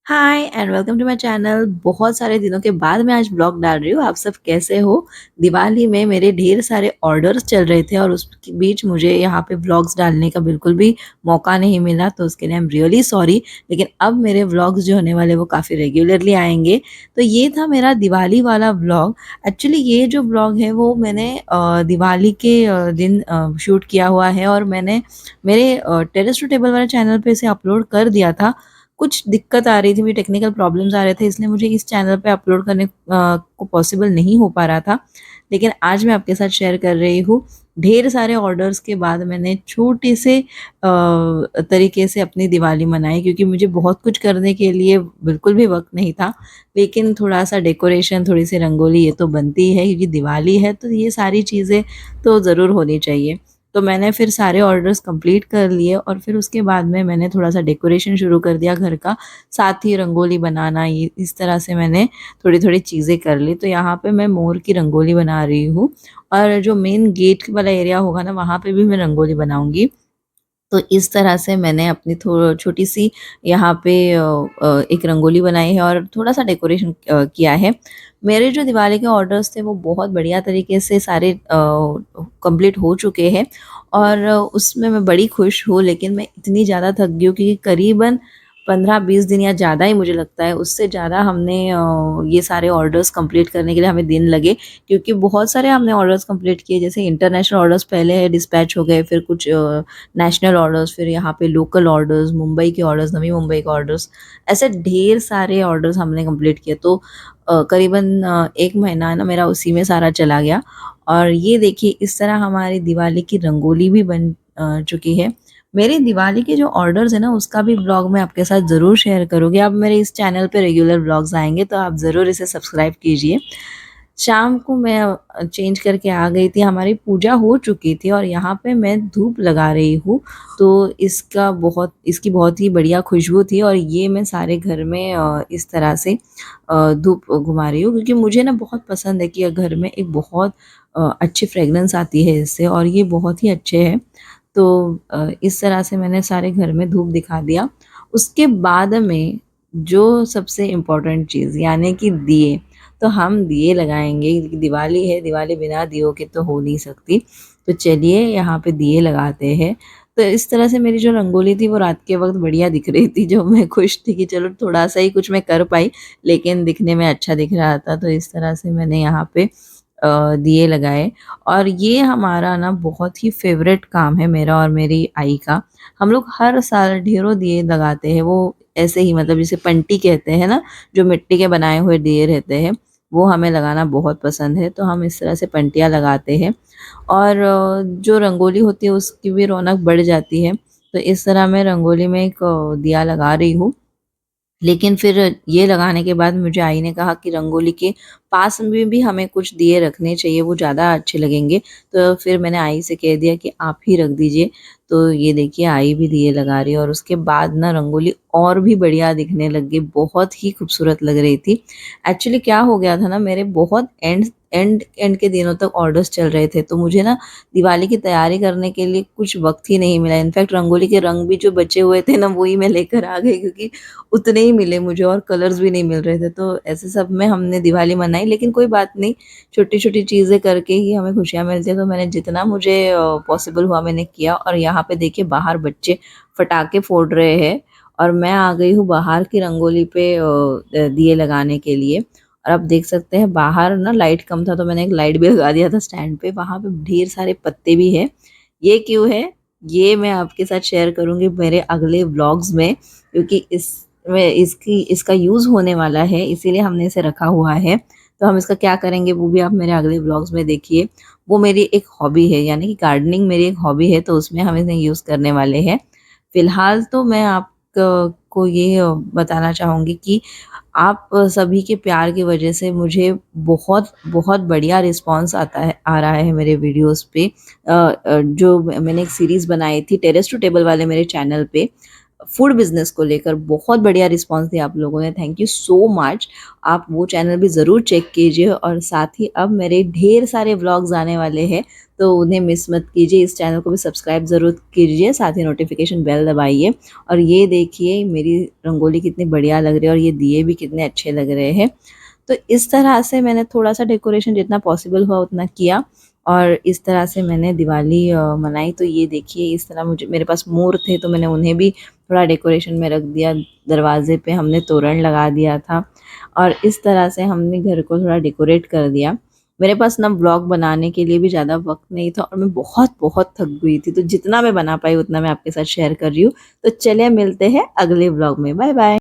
Hi and welcome to my channel. बहुत सारे दिनों के बाद मैं आज ब्लॉग डाल रही हूँ। आप सब कैसे हो? दिवाली में मेरे ढेर सारे ऑर्डर्स चल रहे थे और उस बीच मुझे यहाँ पे ब्लॉग्स डालने का बिल्कुल भी मौका नहीं मिला, तो उसके लिए आई एम रियली सॉरी। लेकिन अब मेरे व्लॉग्स जो होने वाले वो काफ़ी रेगुलरली आएंगे। तो ये था मेरा दिवाली वाला ब्लॉग। एक्चुअली ये जो ब्लॉग है वो मैंने दिवाली के दिन शूट किया हुआ है और मैंने मेरे टेरेस टू टेबल वाले चैनल पे इसे अपलोड कर दिया था। कुछ दिक्कत आ रही थी, मुझे टेक्निकल प्रॉब्लम्स आ रहे थे, इसलिए मुझे इस चैनल पे अपलोड करने को पॉसिबल नहीं हो पा रहा था। लेकिन आज मैं आपके साथ शेयर कर रही हूँ। ढेर सारे ऑर्डर्स के बाद मैंने छोटे से तरीके से अपनी दिवाली मनाई, क्योंकि मुझे बहुत कुछ करने के लिए बिल्कुल भी वक्त नहीं था। लेकिन थोड़ा सा डेकोरेशन, थोड़ी सी रंगोली ये तो बनती है, क्योंकि दिवाली है तो ये सारी चीज़ें तो ज़रूर होनी चाहिए। तो मैंने फिर सारे ऑर्डर्स कंप्लीट कर लिए और फिर उसके बाद में मैंने थोड़ा सा डेकोरेशन शुरू कर दिया घर का। साथ ही रंगोली बनाना, ये इस तरह से मैंने थोड़ी-थोड़ी चीज़ें कर ली। तो यहाँ पे मैं मोर की रंगोली बना रही हूँ और जो मेन गेट वाला एरिया होगा ना, वहाँ पे भी मैं रंगोली बनाऊँगी। तो इस तरह से मैंने अपनी छोटी-सी यहाँ पे एक रंगोली बनाई है और थोड़ा-सा डेकोरेशन किया है। मेरे जो दिवाली के ऑर्डर्स थे वो बहुत बढ़िया तरीके से सारे कंप्लीट हो चुके हैं और उसमें मैं बड़ी खुश हूँ। लेकिन मैं इतनी ज़्यादा थक गई हूँ, क्योंकि करीबन 15-20 दिन या ज़्यादा ही मुझे लगता है, उससे ज़्यादा हमने ये सारे ऑर्डर्स कंप्लीट करने के लिए हमें दिन लगे। क्योंकि बहुत सारे हमने ऑर्डर्स कंप्लीट किए, जैसे इंटरनेशनल ऑर्डर्स पहले डिस्पैच हो गए, फिर कुछ नेशनल ऑर्डर्स, फिर यहाँ पे लोकल ऑर्डर्स, मुंबई के ऑर्डर्स, नवी मुंबई के ऑर्डर्स, ऐसे ढेर सारे ऑर्डर्स हमने कंप्लीट किए। तो करीबन 1 महीना है ना मेरा उसी में सारा चला गया। और ये देखिए, इस तरह हमारी दिवाली की रंगोली भी बन चुकी है। मेरी दिवाली के जो ऑर्डर्स है ना, उसका भी ब्लॉग मैं आपके साथ ज़रूर शेयर करूँगी। अब मेरे इस चैनल पे रेगुलर ब्लॉग्स आएँगे, तो आप ज़रूर इसे सब्सक्राइब कीजिए। शाम को मैं चेंज करके आ गई थी, हमारी पूजा हो चुकी थी और यहाँ पे मैं धूप लगा रही हूँ। तो इसकी बहुत ही बढ़िया खुशबू थी और ये मैं सारे घर में इस तरह से धूप घुमा रही हूँ, क्योंकि मुझे ना बहुत पसंद है कि घर में एक बहुत अच्छी फ्रेगरेंस आती है इससे, और ये बहुत ही अच्छे हैं। तो इस तरह से मैंने सारे घर में धूप दिखा दिया। उसके बाद में जो सबसे इम्पोर्टेंट चीज़, यानी कि दिए, तो हम दिए लगाएँगे, क्योंकि दिवाली है, दिवाली बिना दियों के तो हो नहीं सकती। तो चलिए यहाँ पे दिए लगाते हैं। तो इस तरह से मेरी जो रंगोली थी वो रात के वक़्त बढ़िया दिख रही थी, जो मैं खुश थी कि चलो थोड़ा-सा ही कुछ मैं कर पाई, लेकिन दिखने में अच्छा दिख रहा था। तो इस तरह से मैंने यहाँ पे दिए लगाए। और ये हमारा ना बहुत ही फ़ेवरेट काम है, मेरा और मेरी आई का। हम लोग हर साल ढेरों दिए लगाते हैं, वो ऐसे ही, मतलब जिसे पंटी कहते हैं ना, जो मिट्टी के बनाए हुए दिए रहते हैं, वो हमें लगाना बहुत पसंद है। तो हम इस तरह से पंटियाँ लगाते हैं और जो रंगोली होती है उसकी भी रौनक बढ़ जाती है। तो इस तरह मैं रंगोली में एक दिया लगा रही हूँ। लेकिन फिर ये लगाने के बाद मुझे आई ने कहा कि रंगोली के पास में भी हमें कुछ दिए रखने चाहिए, वो ज़्यादा अच्छे लगेंगे। तो फिर मैंने आई से कह दिया कि आप ही रख दीजिए। तो ये देखिए, आई भी दिए लगा रही है और उसके बाद ना रंगोली और भी बढ़िया दिखने लग गई, बहुत ही खूबसूरत लग रही थी। एक्चुअली क्या हो गया था ना, मेरे बहुत एंड एंड एंड के दिनों तक ऑर्डर्स चल रहे थे, तो मुझे ना दिवाली की तैयारी करने के लिए कुछ वक़्त ही नहीं मिला। इनफैक्ट रंगोली के रंग भी जो बचे हुए थे ना, वो ही मैं लेकर आ गई, क्योंकि उतने ही मिले मुझे और कलर्स भी नहीं मिल रहे थे। तो ऐसे सब में हमने दिवाली मनाई, लेकिन कोई बात नहीं, छोटी-छोटी चीज़ें करके ही हमें खुशियाँ मिलती हैं। तो मैंने जितना मुझे पॉसिबल हुआ मैंने किया। और यहाँ पे देखिए, बाहर बच्चे पटाखे फोड़ रहे हैं और मैं आ गई हूँ बाहर की रंगोली पे दिए लगाने के लिए। और आप देख सकते हैं बाहर ना लाइट कम था, तो मैंने एक लाइट भी लगा दिया था स्टैंड पे। वहाँ पे ढेर सारे पत्ते भी हैं। ये क्यों है? ये मैं आपके साथ शेयर करूँगी मेरे अगले व्लॉग्स में, क्योंकि इसका यूज़ होने वाला है, इसीलिए हमने इसे रखा हुआ है। तो हम इसका क्या करेंगे वो भी आप मेरे अगले व्लॉग्स में देखिए। वो मेरी एक हॉबी है, यानी कि गार्डनिंग मेरी एक हॉबी है, तो उसमें हम इसे यूज़ करने वाले हैं। फ़िलहाल तो मैं आप को ये बताना चाहूँगी कि आप सभी के प्यार की वजह से मुझे बहुत बहुत बढ़िया रिस्पॉन्स आ रहा है मेरे वीडियोज़ पे। जो मैंने एक सीरीज़ बनाई थी टेरेस टू टेबल वाले मेरे चैनल पे, फूड बिज़नेस को लेकर बहुत बढ़िया रिस्पॉन्स दिया आप लोगों ने। Thank you so much. आप वो चैनल भी ज़रूर चेक कीजिए और साथ ही अब मेरे ढेर सारे व्लॉग्स आने वाले हैं, तो उन्हें मिस मत कीजिए। इस चैनल को भी सब्सक्राइब ज़रूर कीजिए, साथ ही नोटिफिकेशन बेल दबाइए। और ये देखिए मेरी रंगोली कितनी बढ़िया लग रही है और ये दिए भी कितने अच्छे लग रहे हैं। तो इस तरह से मैंने थोड़ा-सा डेकोरेशन जितना पॉसिबल हुआ उतना किया और इस तरह से मैंने दिवाली मनाई। तो ये देखिए इस तरह मुझे मेरे पास मोर थे तो मैंने उन्हें भी थोड़ा डेकोरेशन में रख दिया। दरवाज़े पे हमने तोरण लगा दिया था और इस तरह से हमने घर को थोड़ा डेकोरेट कर दिया। मेरे पास ना व्लॉग बनाने के लिए भी ज़्यादा वक़्त नहीं था और मैं बहुत-बहुत थक गई थी। तो जितना मैं बना पाई उतना मैं आपके साथ शेयर कर रही हूँ। तो चलिए मिलते हैं अगले व्लॉग में। Bye bye.